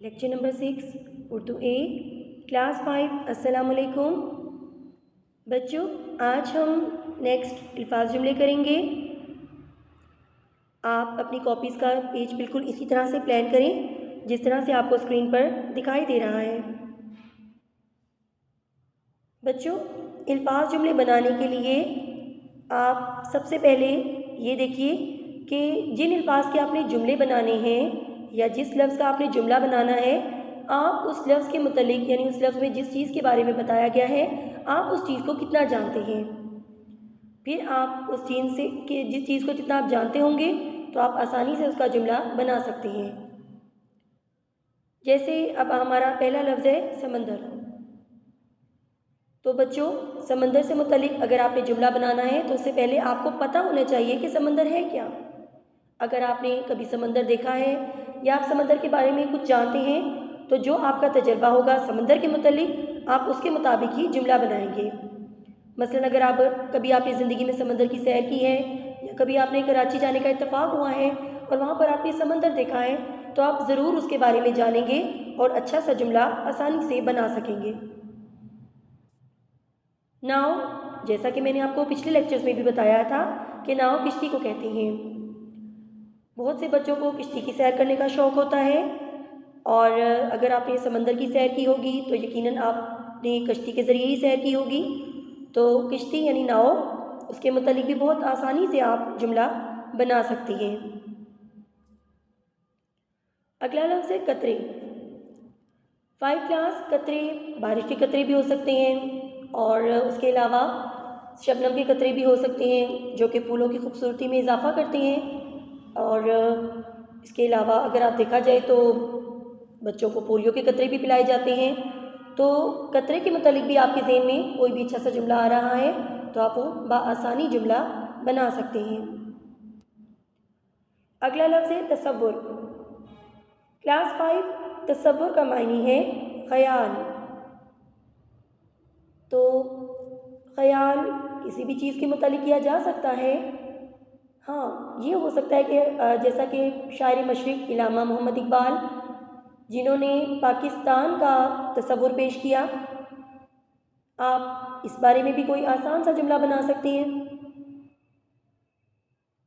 Lecture number 6 Urdu ए class 5। अस्सलाम वालेकुम बच्चों, आज हम नेक्स्ट अल्फाज जुमले करेंगे। आप अपनी कॉपीज़ का पेज बिल्कुल इसी तरह से प्लान करें जिस तरह से आपको स्क्रीन पर दिखाई दे रहा है। बच्चों, अल्फाज जुमले बनाने के लिए आप सबसे पहले ये देखिए कि जिन अल्फाज के आपने जुमले बनाने हैं या जिस लफ्ज़ का आपने जुमला बनाना है, आप उस लफ्ज़ के मुतल्लिक़ यानी उस लफ्ज़ में जिस चीज़ के बारे में बताया गया है, आप उस चीज़ को कितना जानते हैं। फिर आप उस चीज़ से कि जिस चीज़ को जितना आप जानते होंगे तो आप आसानी से उसका जुमला बना सकते हैं। जैसे अब हमारा पहला लफ्ज़ है समंदर। तो बच्चों, समंदर से मुतल्लिक़ अगर आपने जुमला बनाना है तो उससे पहले आपको पता होना चाहिए कि समंदर है क्या। अगर आपने कभी समंदर देखा है या आप समंदर के बारे में कुछ जानते हैं तो जो आपका तजर्बा होगा समंदर के मुतल्लिक़ आप उसके मुताबिक ही जुमला बनाएंगे। मसलन अगर आप कभी आपने ज़िंदगी में समंदर की सैर की है या कभी आपने कराची जाने का इत्तेफाक हुआ है और वहाँ पर आपने समंदर देखा है तो आप ज़रूर उसके बारे में जानेंगे और अच्छा सा जुमला आसानी से बना सकेंगे। नाव, जैसा कि मैंने आपको पिछले लेक्चर्स में भी बताया था कि नाव किश्ती को कहते हैं। बहुत से बच्चों को किश्ती की सैर करने का शौक़ होता है और अगर आपने समंदर की सैर की होगी तो यकीनन आपने कश्ती के ज़रिए ही सैर की होगी। तो किश्ती यानी नाव, उसके मुतालिक भी बहुत आसानी से आप जुमला बना सकती हैं। अगला लफ्ज़ है कतरे। 5 क्लास कतरे बारिश के कतरे भी हो सकते हैं और उसके अलावा शबनम के कतरे भी हो सकते हैं जो कि फूलों की खूबसूरती में इजाफ़ा करते हैं। और इसके अलावा अगर आप देखा जाए तो बच्चों को पोलियो के कतरे भी पिलाए जाते हैं। तो कतरे के मुतालिक भी आपके ज़हन में कोई भी अच्छा सा जुमला आ रहा है तो आप वो बआसानी जुमला बना सकते हैं। अगला लफ्ज़ है तसव्वुर। क्लास 5 तसव्वुर का मायने है ख़याल। तो ख़याल किसी भी चीज़ के मुतालिक किया जा सकता है। हाँ, ये हो सकता है कि जैसा कि शायर मशरिक़ इल्लामा मोहम्मद इक़बाल जिन्होंने पाकिस्तान का तसव्वुर पेश किया, आप इस बारे में भी कोई आसान सा जुमला बना सकती हैं।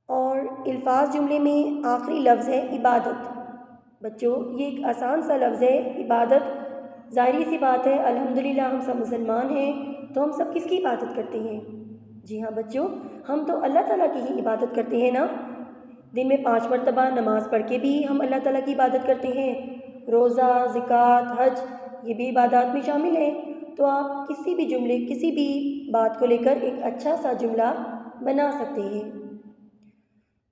और अल्फाज जुमले में आखिरी लफ्ज़ है इबादत। बच्चों, ये एक आसान सा लफ्ज़ है इबादत। ज़ाहिर सी बात है, अल्हम्दुलिल्लाह हम सब मुसलमान हैं तो हम सब किसकी इबादत करते हैं? जी हाँ बच्चों, हम तो अल्लाह ताला की ही इबादत करते हैं ना। दिन में 5 मरतबा नमाज़ पढ़ के भी हम अल्लाह ताला की इबादत करते हैं। रोज़ा, ज़िकात, हज, ये भी इबादत में शामिल हैं। तो आप किसी भी जुमले, किसी भी बात को लेकर एक अच्छा सा जुमला बना सकते हैं।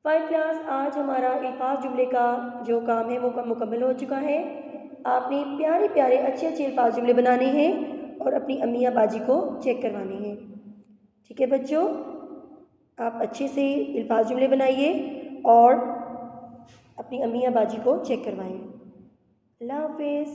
5 क्लास आज हमारा अल्फाज जुमले का जो काम है वो मुकम्मल हो चुका है। आपने प्यारे प्यारे अच्छे अच्छे अल्फाज जुमले बनाने हैं और अपनी अम्मी या बाजी को चेक करवाने हैं। ठीक है बच्चों, आप अच्छे से अल्फाज जुमले बनाइए और अपनी अम्मी या बाजी को चेक करवाएं। अल्लाह हाफ़िज़।